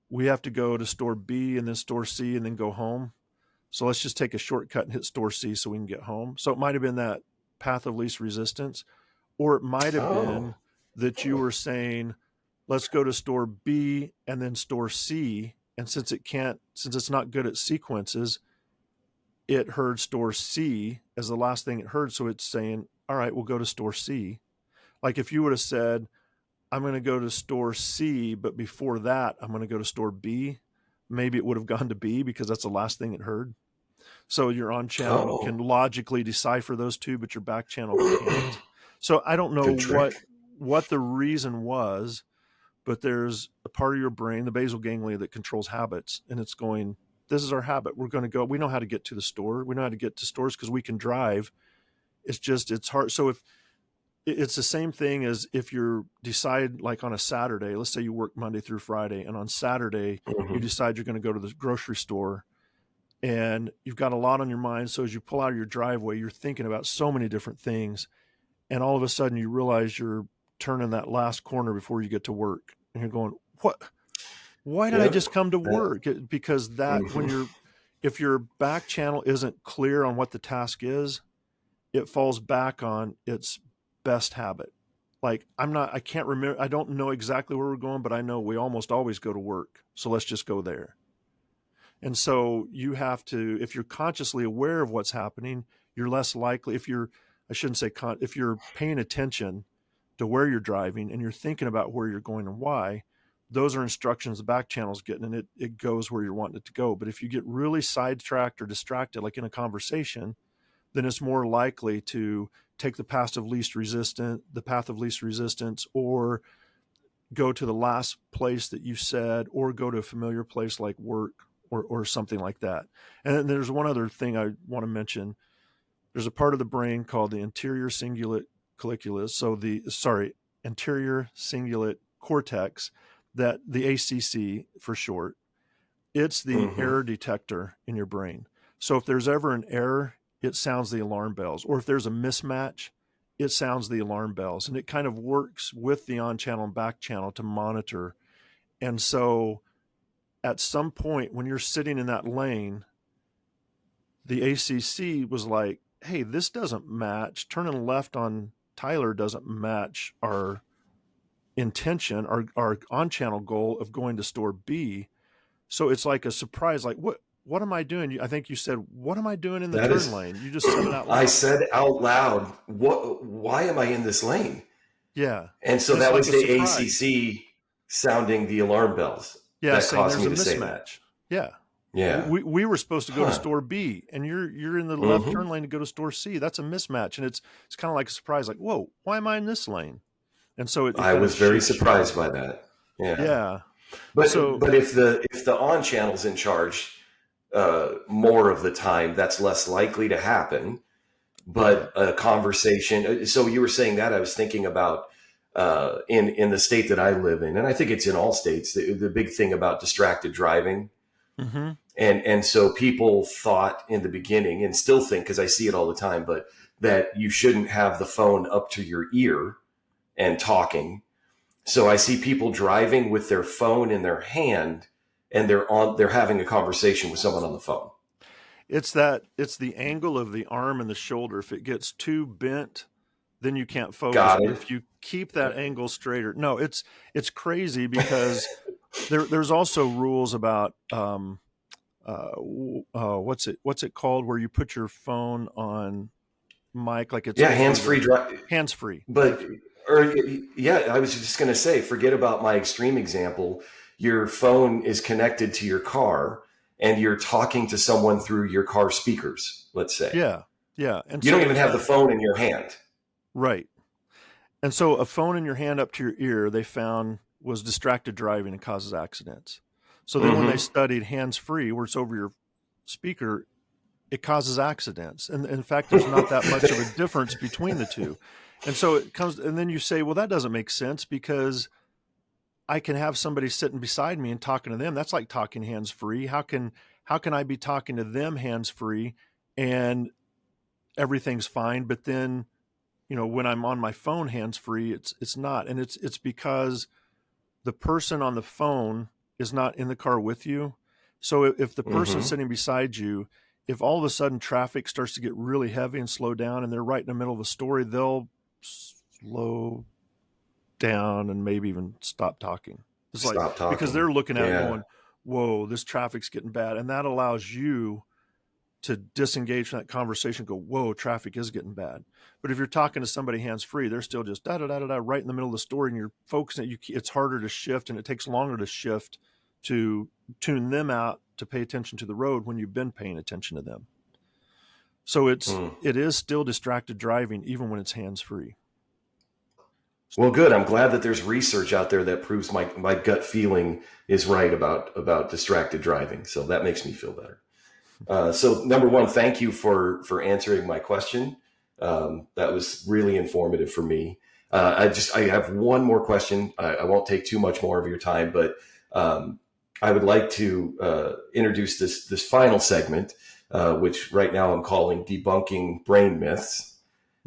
we have to go to store B and then store C and then go home. So let's just take a shortcut and hit store C so we can get home. So it might have been that path of least resistance, or it might have been that you were saying, let's go to store B and then store C. And since it's not good at sequences, it heard store C as the last thing it heard. So it's saying, all right, we'll go to store C. Like if you would have said, I'm going to go to store C, but before that, I'm going to go to store B, maybe it would have gone to B because that's the last thing it heard. So your on channel can logically decipher those two, but your back channel can't. So I don't know what the reason was, but there's a part of your brain, the basal ganglia, that controls habits, and it's going, this is our habit. We're going to go. We know how to get to the store. We know how to get to stores because we can drive. It's hard. So if it's the same thing as if you decide, like on a Saturday, let's say you work Monday through Friday, and on Saturday you decide you're going to go to the grocery store, and you've got a lot on your mind. So as you pull out of your driveway, you're thinking about so many different things, and all of a sudden you realize you're turning that last corner before you get to work, and you're going, what? Why did I just come to work? Because that if your back channel isn't clear on what the task is, it falls back on its best habit. Like I can't remember. I don't know exactly where we're going, but I know we almost always go to work. So let's just go there. And so you have to, if you're consciously aware of what's happening, you're less likely, if you're paying attention to where you're driving and you're thinking about where you're going and why, those are instructions the back channel's getting, and it goes where you're wanting it to go. But if you get really sidetracked or distracted, like in a conversation, then it's more likely to take the path of least resistance, or go to the last place that you said, or go to a familiar place like work or something like that. And then there's one other thing I want to mention. There's a part of the brain called the anterior cingulate colliculus. So anterior cingulate cortex, that the ACC for short, it's the error detector in your brain. So if there's ever an error, it sounds the alarm bells. Or if there's a mismatch, it sounds the alarm bells. And it kind of works with the on channel and back channel to monitor. And so at some point when you're sitting in that lane, the ACC was like, hey, this doesn't match. Turning left on Tyler doesn't match our intention, our on-channel goal of going to store B. So it's like a surprise, like, what am I doing? I think you said, what am I doing in the turn lane? You just said it out loud. I said out loud, why am I in this lane? Yeah. And so that was the ACC sounding the alarm bells. Yeah, that caused me to mismatch. say that. Yeah. Yeah. We were supposed to go to store B, and you're in the left turn lane to go to store C. That's a mismatch. And it's kind of like a surprise, like, whoa, why am I in this lane? And so I was very surprised by that. Yeah. Yeah. But if the on channel's in charge more of the time, that's less likely to happen. But a conversation. So you were saying that, I was thinking about in the state that I live in, and I think it's in all states, the big thing about distracted driving. And so people thought in the beginning, and still think, because I see it all the time, but that you shouldn't have the phone up to your ear and talking. So I see people driving with their phone in their hand, and they're having a conversation with someone on the phone. It's the angle of the arm and the shoulder. If it gets too bent, then you can't focus. Got But it. if you keep that angle straighter, no, it's crazy because there's also rules about what's it called, where you put your phone on mic, like it's hands-free drive. Hands-free. But I was just going to say, forget about my extreme example. Your phone is connected to your car, and you're talking to someone through your car speakers, let's say. Yeah. And you don't even have the phone in your hand. Right. And so a phone in your hand up to your ear, they found, was distracted driving and causes accidents. So then when they studied hands-free, where it's over your speaker, it causes accidents. And in fact, there's not that much of a difference between the two. And so it comes, and then you say, well, that doesn't make sense because I can have somebody sitting beside me and talking to them. That's like talking hands-free. How can I be talking to them hands-free and everything's fine, but then, when I'm on my phone hands-free, it's not. And it's because the person on the phone is not in the car with you. So if the person sitting beside you, if all of a sudden traffic starts to get really heavy and slow down and they're right in the middle of a story, they'll slow down and maybe even stop talking. It's stop talking. Because they're looking at it going, whoa, this traffic's getting bad. And that allows you to disengage from that conversation, go, whoa, traffic is getting bad. But if you're talking to somebody hands-free, they're still just da-da-da-da-da right in the middle of the story, and you're focusing, it's harder to shift, and it takes longer to shift to tune them out to pay attention to the road when you've been paying attention to them. So it is still distracted driving, even when it's hands-free. Well, good. I'm glad that there's research out there that proves my gut feeling is right about distracted driving. So that makes me feel better. So number one, thank you for answering my question. That was really informative for me. I have one more question. I won't take too much more of your time, but I would like to introduce this final segment, which right now I'm calling Debunking Brain Myths.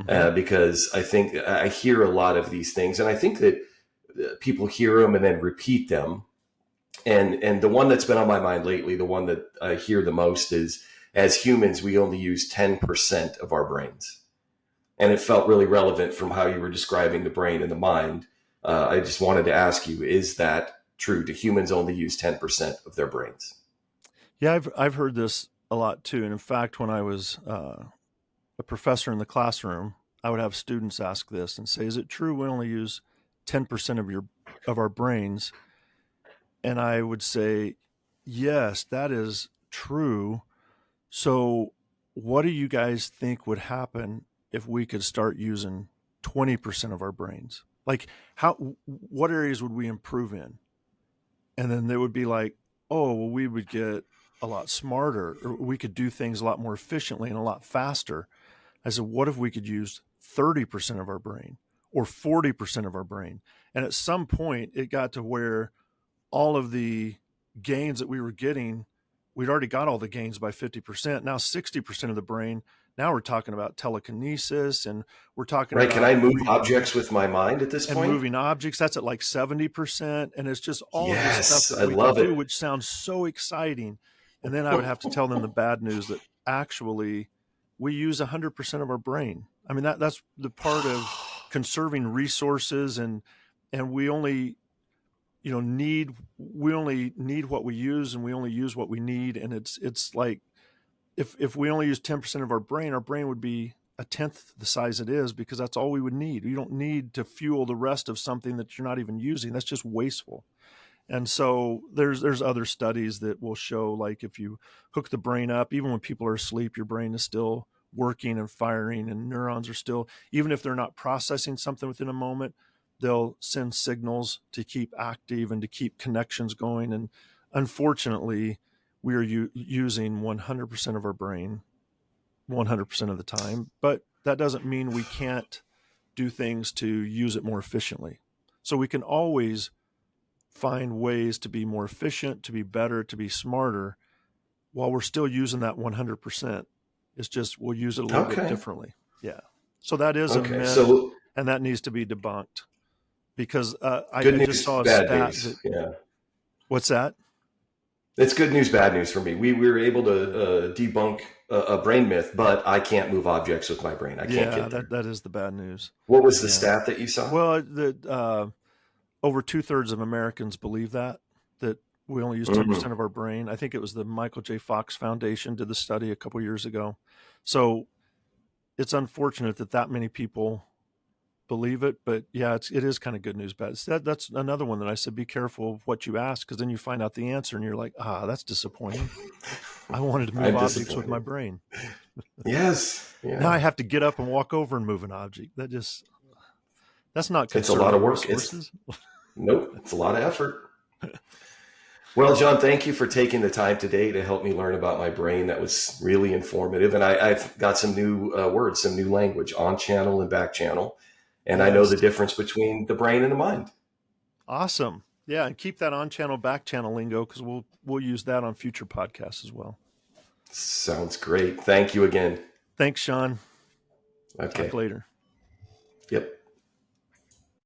Because I think I hear a lot of these things, and I think that people hear them and then repeat them. And the one that's been on my mind lately, the one that I hear the most is, as humans, we only use 10% of our brains. And it felt really relevant from how you were describing the brain and the mind. I just wanted to ask you, is that true? Do humans only use 10% of their brains? Yeah, I've heard this a lot too. And in fact, when I was a professor in the classroom, I would have students ask this and say, is it true we only use 10% of our brains? And I would say, yes, that is true. So what do you guys think would happen if we could start using 20% of our brains? Like what areas would we improve in? And then they would be like, oh, well, we would get a lot smarter, or we could do things a lot more efficiently and a lot faster. I said, what if we could use 30% of our brain or 40% of our brain? And at some point it got to where all of the gains that we were getting, we'd already got all the gains by 50%. Now 60% of the brain. Now we're talking about telekinesis, and we're talking about, can I move objects with my mind at this point? And moving objects, that's at like 70%. And it's just all of this stuff that I we love can it. do, which sounds so exciting. And then I would have to tell them the bad news that actually we use 100% of our brain. I mean, that's the part of conserving resources, and we only, need what we use, and we only use what we need. And it's like, if we only use 10% of our brain would be a tenth the size it is, because that's all we would need. You don't need to fuel the rest of something that you're not even using. That's just wasteful. And so there's other studies that will show, like, if you hook the brain up, even when people are asleep, your brain is still working and firing, and neurons are still, even if they're not processing something within a moment, they'll send signals to keep active and to keep connections going. And unfortunately, we are using 100% of our brain 100% of the time, but that doesn't mean we can't do things to use it more efficiently. So we can always find ways to be more efficient, to be better, to be smarter, while we're still using that 100%. It's just we'll use it a little bit differently. Yeah. So that is a Okay. myth, So and that needs to be debunked because good I just news, saw a bad stat news. that, Yeah. what's that? It's good news, bad news for me. We were able to debunk a brain myth, but I can't move objects with my brain. I can't Yeah, get there. that is the bad news. What was the Yeah. stat that you saw? Well, over 2/3 of Americans believe that we only use 10% Mm. of our brain. I think it was the Michael J. Fox Foundation did the study a couple years ago. So it's unfortunate that many people believe it, but yeah, it is kind of good news, bad. That's another one that I said, be careful of what you ask, because then you find out the answer and you're like, that's disappointing. I wanted to move I'm objects with my disappointed. brain. Yes. Now I Yeah. have to get up and walk over and move an object. That's not It's a lot of conserving work. resources. Nope. It's a lot of effort. Well, John, thank you for taking the time today to help me learn about my brain. That was really informative. And I've got some new words, some new language, on channel and back channel. And I know Yes. the difference between the brain and the mind. Awesome. Yeah, and keep that on channel, back channel lingo, because we'll use that on future podcasts as well. Sounds great. Thank you again. Thanks, Sean. Okay. Talk later. Yep.